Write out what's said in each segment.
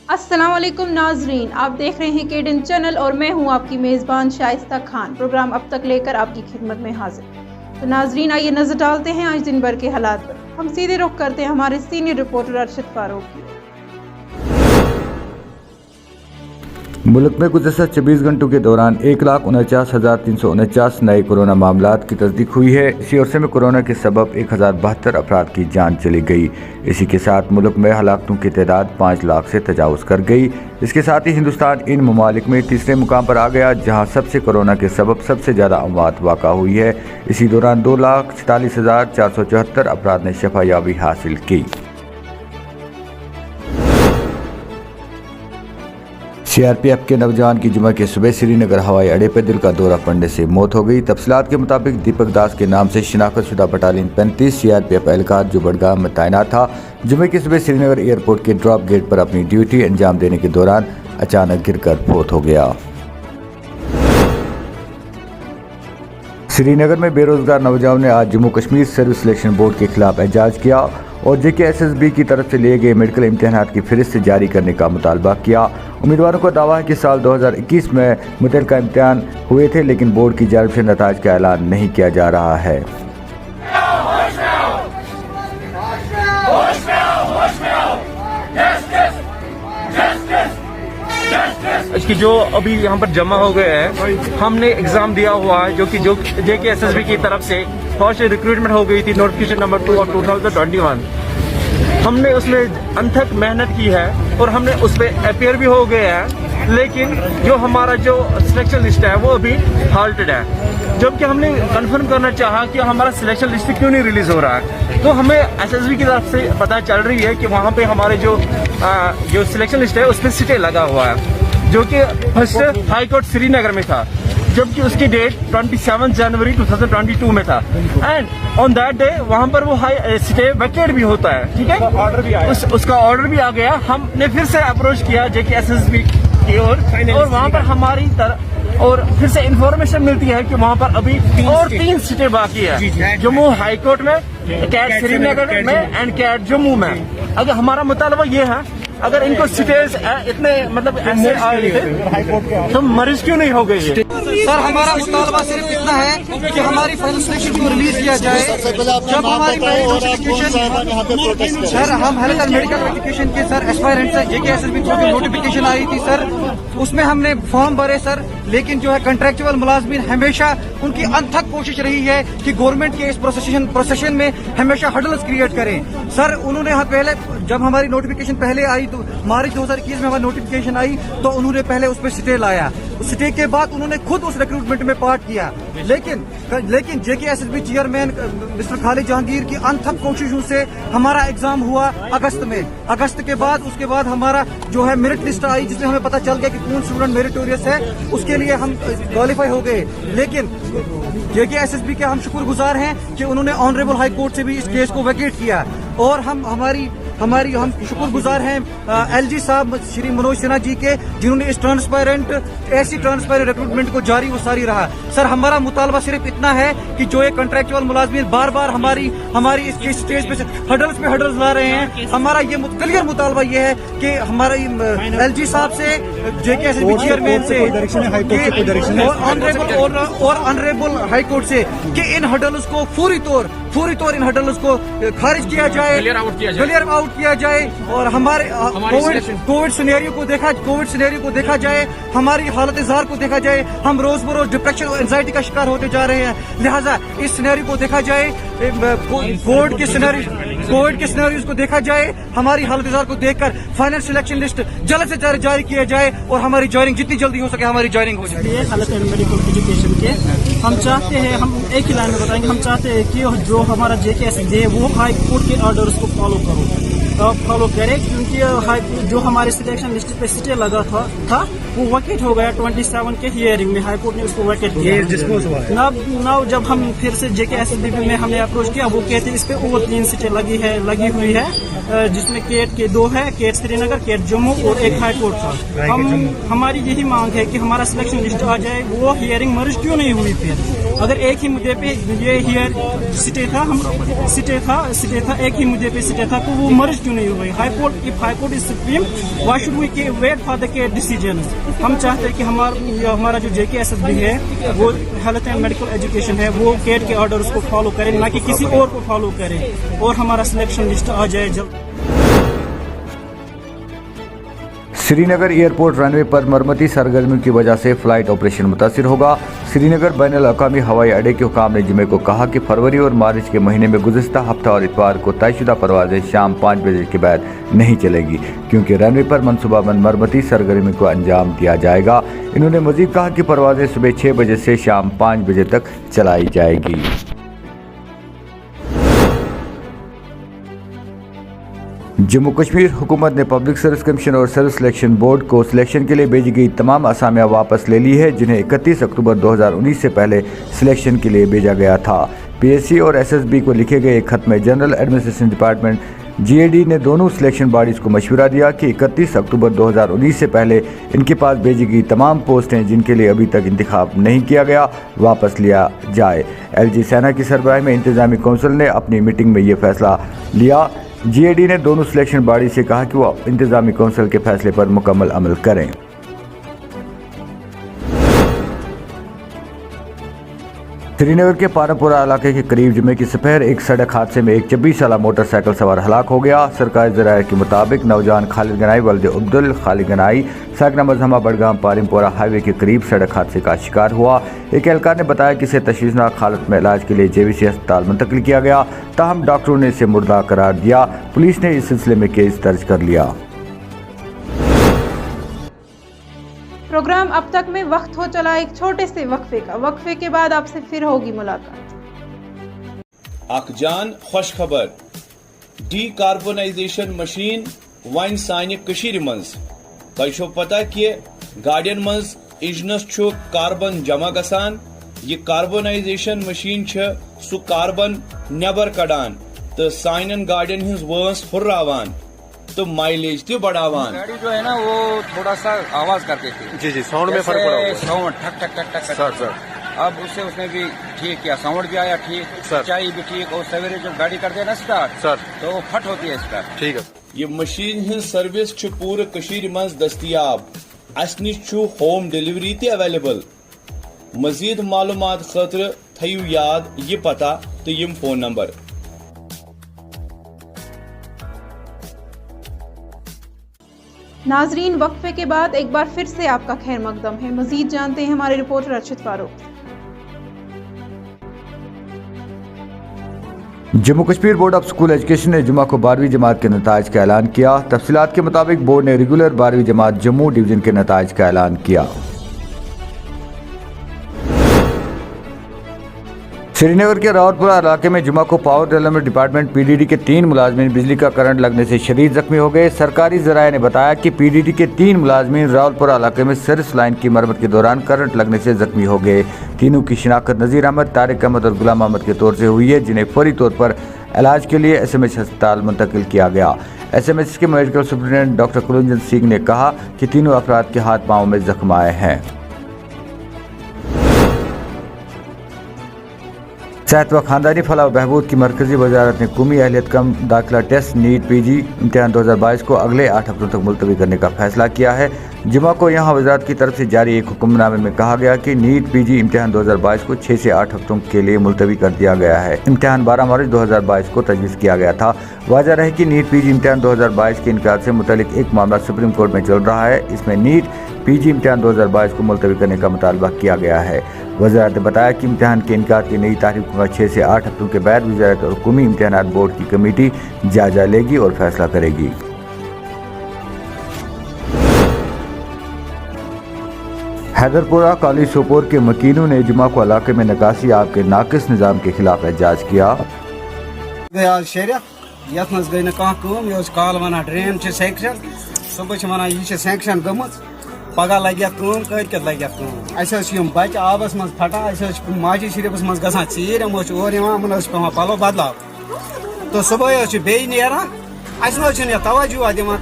अस्सलाम वालेकुम नाजरीन, आप देख रहे हैं केडन चैनल और मैं हूं आपकी मेज़बान शाइस्ता खान। प्रोग्राम अब तक लेकर आपकी खिदमत में हाजिर। तो नाजरीन, आइए नजर डालते हैं आज दिन भर के हालात पर। हम सीधे रुख करते हैं हमारे सीनियर रिपोर्टर अरशद फारूक की। मुल्क में गुज़श्ता 24 घंटों के दौरान 1,49,349 नए कोरोना मामलात की तस्दीक हुई है। इसी अरसे में कोरोना के सबब 1072 अफराद की जान चली गई। इसी के साथ मुल्क में हलाकतों की तादाद 5 लाख से तजावुज़ कर गई। इसके साथ ही हिंदुस्तान इन ममालिक में तीसरे मुकाम पर आ गया जहाँ सबसे कोरोना के सबब सबसे ज़्यादा अमवात वाक़ा हुई है। इसी दौरान 2,47,474 अफराद ने शफायाबी हासिल की। CRPF के नौजवान की जुमा के सुबह श्रीनगर हवाई अड्डे पर दिल का दौरा पड़ने से मौत हो गई। तफसीलात के मुताबिक दीपक दास के नाम से शिनाख्त शुदा बटालियन 35 CRPF एहलकार जो बड़गाम में तैनात था, जुमे की सुबह श्रीनगर एयरपोर्ट के ड्रॉप गेट पर अपनी ड्यूटी अंजाम देने के दौरान अचानक गिरकर फौत हो गया। श्रीनगर में बेरोजगार नौजवान ने आज Jammu Kashmir service selection board के खिलाफ एहतजाज किया और JKSSB की तरफ से लिए गए मेडिकल इम्तहानात की फहरिस्त जारी करने का मुतालबा किया। उम्मीदवारों का दावा है कि साल 2021 में मुतल्लिका इम्तहान हुए थे, लेकिन बोर्ड की जानिब से नताइज का ऐलान नहीं किया जा रहा है। इसकी जो अभी यहाँ पर जमा हो गए हैं, हमने एग्जाम दिया हुआ है जो JKSSB की तरफ से फौज से रिक्रूटमेंट हो गई थी, नोटिफिकेशन नंबर 2 और 2021। हमने उसमें अनथक मेहनत की है और हमने उस पर अपियर भी हो गए हैं, लेकिन जो हमारा जो सिलेक्शन लिस्ट है वो अभी हाल्टेड है। जबकि हमने कंफर्म करना चाहा कि हमारा सिलेक्शन लिस्ट क्यों नहीं रिलीज हो रहा है, तो हमें SSB की तरफ से पता चल रही है कि वहाँ पे हमारे जो सिलेक्शन लिस्ट है उस पर सिटे लगा हुआ है, जो कि फर्स्ट हाई कोर्ट श्रीनगर में था, जबकि उसकी डेट 27 जनवरी 2022 में था। एंड ऑन दैट डे वहाँ पर वो हाई स्टे वैकेट भी होता है, ठीक है, ऑर्डर भी आया, उसका ऑर्डर भी आ गया। हमने फिर से अप्रोच किया JKSSB की ओर और वहाँ पर हमारी तरफ और फिर से इंफॉर्मेशन मिलती है कि वहाँ पर अभी और 3 सीटें बाकी है, जम्मू हाई कोर्ट में, कैट श्रीनगर में एंड कैट जम्मू में। अगर हमारा मुतालबा ये है, अगर इनको सीटेज इतने मतलब ऐसे आए थे तो मरीज क्यों नहीं हो गई है? सर, हमारा मुतालबा सिर्फ इतना है कि हमारी फाइनल सिलेक्शन को रिलीज किया जाए। जब हमारी नोटिफिकेशन, सर, हम हेल्थ एंड मेडिकल एजुकेशन के सर एस्पायरेंट से JKSSB थ्रू जो नोटिफिकेशन आई थी सर, उसमें हमने फॉर्म भरे सर, लेकिन जो है कंट्रेक्चुअल मुलाजमीन हमेशा उनकी अनथक कोशिश रही है कि गवर्नमेंट के इस प्रोसेशन में हमेशा हर्डल्स क्रिएट करें। सर, उन्होंने पहले जब हमारी नोटिफिकेशन पहले आई तो मार्च 2021 में हमारी नोटिफिकेशन आई तो उन्होंने पहले उस पर स्टे लाया। स्टे के बाद उन्होंने खुद उस रिक्रूटमेंट में पार्ट किया, लेकिन JKSSB chairman mister Khalid Jahangir की अनथक कोशिशों से हमारा एग्जाम हुआ अगस्त में। अगस्त के बाद उसके बाद हमारा जो है मेरिट लिस्ट आई, जिसमें हमें पता चल गया कि कौन स्टूडेंट मेरिटोरियस है, उसके लिए हम क्वालिफाई हो गए। लेकिन JKSSB के हम शुक्रगुजार हैं कि उन्होंने ऑनरेबल हाई कोर्ट से भी इस केस को वैकेट किया और हम शुक्रगुजार हैं LG साहब श्री मनोज सिन्हा जी के, जिन्होंने इस ऐसी ट्रांसपेरेंट रिक्रूटमेंट को जारी वो सारी रहा। सर, हमारा मुतालबा सिर्फ इतना है कि जो एक कंट्रेक्चुअल मुलाजमीन बार बार हमारी इस स्टेज पे हर्डल्स ला रहे हैं, हमारा ये क्लियर मुतालबा ये है कि हमारा LG साहब से, JKSSB चेयरमैन से और ऑनरेबल हाई कोर्ट से कि इन हर्डल्स को फौरी तौर इन हर्डल्स को खारिज किया जाए, क्लियर आउट किया जाए और हमारे कोविड सिनेरियो को देखा जाए, हमारी हालत ज़ार को देखा जाए। हम रोज बरोज डिप्रेशन और एंजाइटी का शिकार होते जा रहे हैं, लिहाजा इस सिनेरियो को देखा जाए, कोविड के सिनेरियोज को देखा जाए, हमारी हालत ज़ार को देखकर फाइनल सिलेक्शन लिस्ट जल्द से जल्द जारी किया जाए और हमारी ज्वाइनिंग जितनी जल्दी हो सके हमारी ज्वाइनिंग हो जाए। हेल्थ एंड मेडिकल एजुकेशन के हम चाहते हैं, हम एक ही लाइन में बताएंगे, हम चाहते हैं कि जो हमारा JKSSB है वो हाई कोर्ट के ऑर्डर्स को फॉलो करे, क्योंकि जो हमारे सिलेक्शन लिस्ट पे सीटें लगा था वो वैकेट हो गया 27 के हियरिंग में। हाई कोर्ट ने उसको वैकेट किया। नाउ जब हम फिर से JKSSB में हमने अप्रोच किया, वो कहते इस पे और 3 सीटें लगी हुई है, जिसमें केट के 2 है, केट श्रीनगर, केट जम्मू और एक हाई कोर्ट था। हमारी यही मांग है कि हमारा सिलेक्शन लिस्ट आ जाए। वो हियरिंग मर्ज क्यों नहीं हुई? फिर अगर एक ही मुद्दे पे ये हियर सीटें था एक ही मुद्दे पे सीटें था, तो वो मर्ज क्यों नहीं हुई? High court, if high court is supreme, why should we wait for the decision? हम चाहते हैं कि हमारा जो JKSSB है वो हेल्थ एंड मेडिकल एजुकेशन है, वो केट के ऑर्डर्स को फॉलो करे, ना कि किसी और को फॉलो करे, और हमारा सिलेक्शन लिस्ट आ जाए जल्द। श्रीनगर एयरपोर्ट रनवे पर मरम्मती सरगर्मियों की वजह से फ्लाइट ऑपरेशन मुतासिर होगा। श्रीनगर बैनुल अक़वामी हवाई अड्डे के हुकाम ने जुमे को कहा कि फरवरी और मार्च के महीने में गुज़िश्ता हफ्ता और इतवार को तयशुदा परवाजें शाम 5 बजे के बाद नहीं चलेगी, क्योंकि रनवे पर मनसूबाबंद मरम्मती सरगर्मी को अंजाम दिया जाएगा। इन्होंने मजीद कहा कि परवाजें सुबह 6 बजे से शाम 5 बजे तक चलाई जाएगी। जम्मू कश्मीर हुकूमत ने पब्लिक सर्विस कमीशन और सर्विस सिलेक्शन बोर्ड को सिलेक्शन के लिए भेजी गई तमाम असामियाँ वापस ले ली है, जिन्हें 31 अक्टूबर 2019 से पहले सिलेक्शन के लिए भेजा गया था। PSC और SSB को लिखे गए एक खत में जनरल एडमिनिस्ट्रेशन डिपार्टमेंट GAD ने दोनों सिलेक्शन बॉडीज़ को मशवरा दिया कि 31 अक्टूबर 2019 से पहले इनके पास भेजी गई तमाम पोस्टें जिनके लिए अभी तक इंतखाब नहीं किया गया वापस लिया जाए। LG सेना की सरबराही में इंतजामी कौंसिल ने अपनी मीटिंग में ये फैसला लिया। GAD ने दोनों सिलेक्शन बॉडी से कहा कि वो इंतजामी कौंसिल के फैसले पर मुकम्मल अमल करें। श्रीनगर के पारापुरा इलाके के करीब जुमे की दोपहर एक सड़क हादसे में एक 26 साला मोटरसाइकिल सवार हलाक हो गया। सरकारी ज़राए के मुताबिक नौजवान खालिद गनाई वल्द अब्दुल खालिद गनाई सागना मजहमा बडगाम पारिमपोरा हाईवे के करीब सड़क हादसे का शिकार हुआ। एक एहलकार ने बताया कि इसे तशवीशनाक हालत में इलाज के लिए JVC अस्पताल मुंतकिल किया गया, ताहम डॉक्टरों ने इसे मुर्दा करार दिया। पुलिस ने इस सिलसिले में केस दर्ज कर लिया। प्रोग्राम अब तक में वक्त हो चला एक छोटे से वक्फे का। वक्फे के बाद आपसे फिर होगी मुलाकात। अखजान खुश खबर, डीकार्बोनाइजेशन मशीन वन सानि कशीर मंज। तोय छो पता कि गाड़ियन मंज इंजनस छो कार्बन जमा गसान। ये कार्बोनाइजेशन मशीन छ सु कार्बन नेबर कड़ान तो साइनन गाड़ियन हिंज वंस हुर्रावान तो माइलेज तो बढ़ावान। गाड़ी जो है ना वो थोड़ा सा आवाज करती थी। जी साउंड में फर्क पड़ा। साउंड ठक ठक ठक ठक सर। अब उसने भी ठीक किया, साउंड भी आया ठीक, सच्चाई भी ठीक, और सवेरे जब गाड़ी करते हैं ना स्टार्ट सर तो वो फट होती है स्टार्ट। ठीक है। ये मशीन हिंज सर्विस छ पूरे कशीर मंज दस्तियाब। अस निश छु होम डिलीवरी ते अवेलेबल। मजीद मालूमात खतर थयु याद ये पता तो यम फोन नंबर। नाजरीन, वक्फे के बाद एक बार फिर से आपका खैर मकदम है। मजीद जानते हैं हमारे reporter Arshad Farooq. Jammu Kashmir board of school education ने जुमा को 12वीं जमात के नताइज का ऐलान किया। तफसीलात के मुताबिक बोर्ड ने रेगुलर 12वीं जमात जम्मू डिवीजन के नताइज का ऐलान किया। श्रीनगर के रावतपुरा इलाके में जुमा को पावर डेवलपमेंट डिपार्टमेंट PDD के 3 मुलाजमीन बिजली का करंट लगने से शदीद जख्मी हो गए। सरकारी ज़राए ने बताया कि PDD के 3 मुलाजमीन रावतपुरा इलाके में सर्विस लाइन की मरम्मत के दौरान करंट लगने से जख्मी हो गए। तीनों की शिनाख्त नज़ीर अहमद, तारिक अहमद और गुलाम अहमद के तौर से हुई है, जिन्हें फौरी तौर पर इलाज के लिए SMS अस्पताल मुंतकिल किया गया। SMS के medical superintendent doctor Kulanjan Singh ने कहा कि तीनों अफराद के हाथ पाँव में जख्म आए हैं। सेहत व खानदानी फलाह व बहबूद की मरकजी वजारत ने कौमी अहलियत कम दाखिला टेस्ट नीट PG इम्तिहान 2022 को अगले 8 हफ्तों तक मुलतवी करने का फैसला किया है। जुमा को यहाँ वजारत की तरफ से जारी एक हुक्मनामे में कहा गया कि नीट PG इम्तिहान 2022 को 6 से 8 हफ्तों के लिए मुलतवी कर दिया गया है। इम्तिहान 12 मार्च 2022 को तजवीज़ किया गया था। वाज़ह रहे कि नीट PG इम्तिहान 2022 के इनकार से मुतल्लिक एक मामला सुप्रीम कोर्ट में चल रहा है। इसमें नीट PG इम्तिहान 2022 को मुलतवी करने का मुतालबा किया गया है। वज़ारत ने बताया कि इम्तिहान के इनकार की नई तारीख का 6 से 8 हफ्तों के बाद वज़ारत और कौमी इम्तिहानात बोर्ड की कमेटी जायजा लेगी और फैसला करेगी। हैदरपुरा काली सोपोर के मकीनों ने जुमा को इलाके में निकासी आब के नाकिस निज़ाम के खिलाफ एहतजाज किया। यथ मज गई कल वन ड्रेन सैंक्शन सुबह वन यह सैंक्शन गमज पगह लगे कल लगे बच्चे आबस मज फटान माजी शरीफस मज ग चीर और पलो बदलाव तो सुबह बे नान तवज्जो दिवान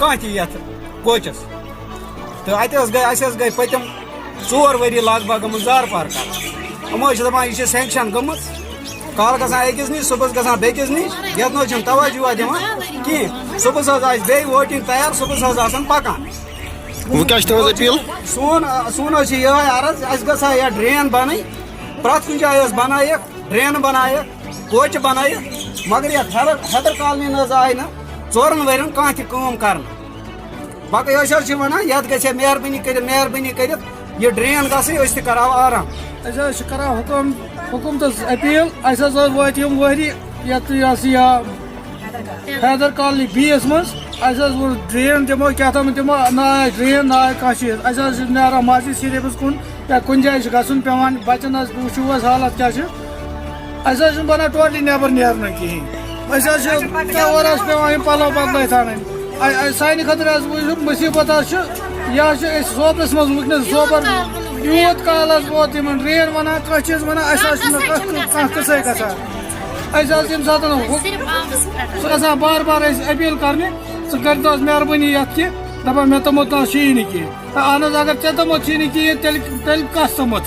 कह कोचस तो गई पतम 4 वरी लग भग जार पार कर दपान यह सैंक्शन गमज कल गसान अकिस नश सुबह गसान बेकिस नश ये तवज्जो दिवान कहें सुबह बे वोटिंग तैयार सुबह पकान अपील सोन ये अर्ज असा या ड्रेन बन प्रत कुछ जाए बनाइक ड्रेन बनाइक कोच बनाइक मगर ये हैदर कॉलोनी आए ना 4 वर्यन कह तम कर बाकी वन ये गे मेहरबानी कर ये ड्रेन गई कर आराम हुकूमत अपील वह वहरी हैदर कॉलोनी बीस मज ड्रेन दमो क्या दमो ना ड्रेन ना कह चीज नारान माजी शरीफस कुन या कुन जाए गन पे बचन वो हालत क्या बना टोटली नबर नेरन कहें और पे पलो बदल थान सान खतर मुसीबत यह सोपरस मज वनस सोपर यूत काल वोत ड्रेन वन कह चीज वन कस गम सात सह बार बार अपील करने कर मेहरबानी ये दपा मे तमो तो नी कह अहन अगर ऐ तमो नी कह तेल कस तमो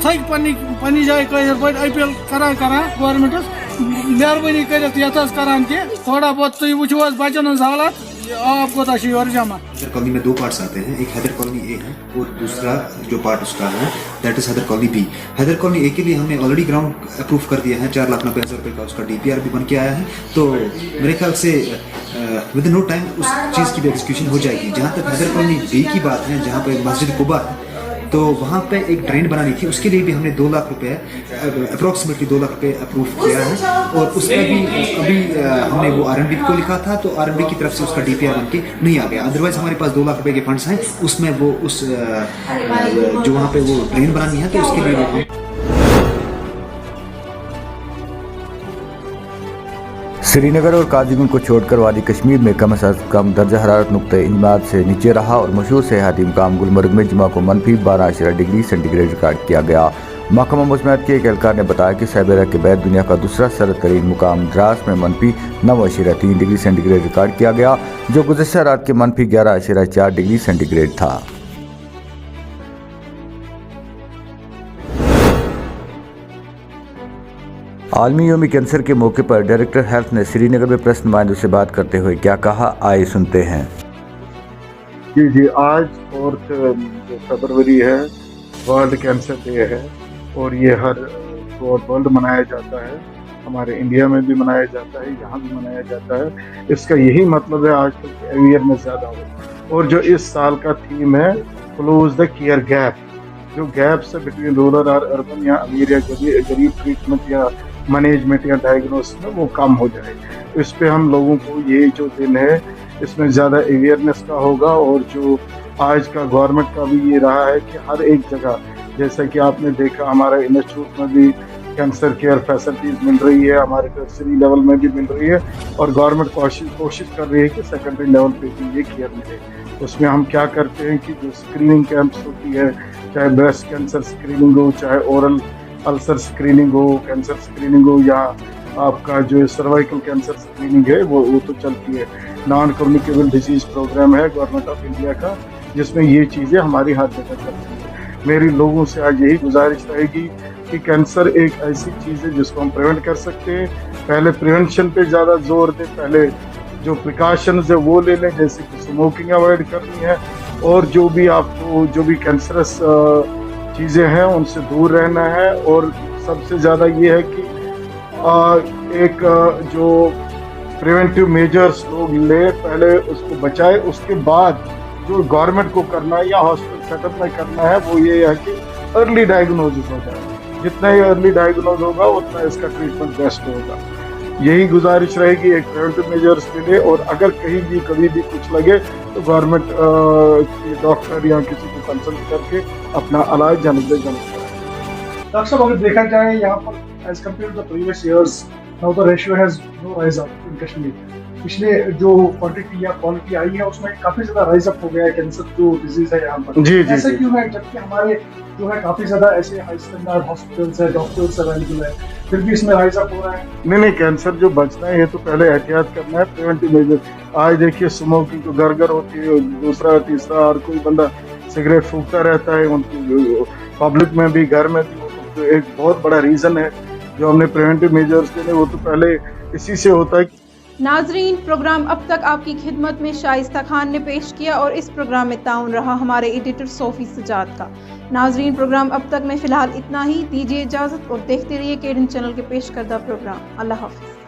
थक पन्नी जाए कशर पे अपील करान गवर्नमेंटस मेहरबानी कर करान कह थोड़ा बहुत तुम वो बचन हालत आप कोता और जमा। हैदर कॉलोनी में 2 पार्ट्स आते हैं, एक हैदर कॉलोनी ए है और दूसरा जो पार्ट उसका है that is Haider colony B. Haider colony A के लिए हमने ऑलरेडी ग्राउंड अप्रूव कर दिया है, 4,90,000 रुपये का उसका डीपीआर भी बन के आया है। तो मेरे ख्याल से विद नो टाइम उस चीज़ की भी एग्जीक्यूशन हो जाएगी। जहाँ तक हैदर कॉलोनी बी की बात है, जहाँ पे मस्जिद कुबा है, तो वहाँ पे एक ड्रेन बनानी थी, उसके लिए भी हमने 2 लाख रुपए अप्रोक्सीमेटली 2 लाख रुपए अप्रूव किया है। और उसका भी अभी हमने वो आरएनबी को लिखा था, तो आरएनबी की तरफ से उसका डीपीआर बन के नहीं आ गया। अदरवाइज हमारे पास 2 लाख रुपए के फंड्स हैं, उसमें वो उस जो वहाँ पे वो ड्रेन बनानी है, तो उसके लिए वो श्रीनगर और काजीगुंड को छोड़कर वादी कश्मीर में कम से कम दर्जा हरारत नुक्ते इंजमात से नीचे रहा और मशहूर सयाहती मुकाम गुलमर्ग में जुमा को -12 डिग्री सेंटीग्रेड रिकॉर्ड किया गया। महकमा मौसमियात के एक एहलकार ने बताया कि साइबेरिया के बाद दुनिया का दूसरा सर्द तरीन मुकाम द्रास में -9.3 डिग्री सेंटीग्रेड रिकॉर्ड किया गया, जो गुज़श्ता रात के -11.4 डिग्री सेंटीग्रेड था। आलमी योमी कैंसर के मौके पर डायरेक्टर हेल्थ ने श्रीनगर में प्रेस नुमाइंदों से बात करते हुए क्या कहा, आइए सुनते हैं। जी आज 4 फरवरी है, वर्ल्ड कैंसर डे है और ये हर वर्ल्ड मनाया जाता है। हमारे इंडिया में भी मनाया जाता है, यहाँ भी मनाया जाता है। इसका यही मतलब है आजकल अवेयरनेस ज़्यादा हो। और जो इस साल का थीम है क्लोज द केयर गैप, जो गैप्स है बिटवीन रूरल और अर्बन या अमीर या गरीब ट्रीटमेंट या मैनेजमेंट या डायग्नोसिस में वो कम हो जाए। इस पे हम लोगों को ये जो दिन है इसमें ज़्यादा अवेयरनेस का होगा। और जो आज का गवर्नमेंट का भी ये रहा है कि हर एक जगह, जैसा कि आपने देखा हमारे इंस्टीट्यूट में भी कैंसर केयर फैसिलिटीज़ मिल रही है, हमारे टर्शरी लेवल में भी मिल रही है और गवर्नमेंट कोशिश कर रही है कि सेकेंडरी लेवल पे भी ये केयर मिले। उसमें हम क्या करते हैं कि जो स्क्रीनिंग कैंप्स होती है, चाहे ब्रेस्ट कैंसर स्क्रीनिंग हो, चाहे ओरल अल्सर स्क्रीनिंग हो, कैंसर स्क्रीनिंग हो, या आपका जो सर्वाइकल कैंसर स्क्रीनिंग है वो तो चलती है। नॉन कम्युनिकेबल डिजीज़ प्रोग्राम है गवर्नमेंट ऑफ इंडिया का, जिसमें ये चीज़ें हमारी हर जगह चलती हैं। मेरी लोगों से आज यही गुजारिश रहेगी कि कैंसर एक ऐसी चीज़ है जिसको हम प्रिवेंट कर सकते हैं। पहले प्रिवेंशन पे ज़्यादा जोर दें, पहले जो प्रिकॉशंस है वो ले लें, जैसे कि स्मोकिंग अवॉइड करनी है और जो भी आपको जो भी कैंसरस चीज़ें हैं उनसे दूर रहना है। और सबसे ज़्यादा ये है कि एक जो प्रिवेंटिव मेजर्स लोग ले, पहले उसको बचाए, उसके बाद जो गवर्नमेंट को करना है या हॉस्पिटल सेटअप में करना है वो ये है कि अर्ली डायग्नोसिस हो जाए। जितना ही अर्ली डायग्नोज होगा उतना इसका ट्रीटमेंट बेस्ट होगा। यही गुजारिश रहेगी, एक प्रिवेंटिव मेजर्स के लिए। और अगर कहीं भी कभी भी कुछ लगे तो गवर्नमेंट डॉक्टर या किसी को कंसल्ट करके अपना इलाज जल्द से जल्द कराएं। डॉक्टर साहब अगर देखा जाए यहाँ पर as compared to the previous years, now the ratio has no rise up in Kashmir. पिछले जो क्वांटिटी या क्वालिटी आई है उसमें काफी ज्यादा राइज अप हो गया है कैंसर जो डिजीज है यहाँ पर। जी ऐसा क्यों है, जबकि हमारे जो है काफी ज्यादा ऐसे हाई स्टैंडर्ड हॉस्पिटल्स है, डॉक्टर्स अवेलेबल है, फिर भी इसमें राइज अप हो रहा है? नहीं, कैंसर जो बचना है ये तो पहले एहतियात करना है, प्रिवेंटिव मेजर। आज देखिए स्मोकिंग तो घर होती है, दूसरा तीसरा हर कोई बंदा सिगरेट फूकता रहता है, उनकी पब्लिक में भी घर में भी, तो एक बहुत बड़ा रीजन है। जो हमने प्रिवेंटिव मेजर्स के लिए वो तो पहले इसी से होता है। नाजरीन, प्रोग्राम अब तक आपकी खिदमत में शाइस्ता खान ने पेश किया और इस प्रोग्राम में ताउन रहा हमारे एडिटर सोफी सजाद का। नाजरीन, प्रोग्राम अब तक में फिलहाल इतना ही। दीजिए इजाज़त और देखते रहिए KDN चैनल के पेश करदा प्रोग्राम। अल्लाह हाफिज़।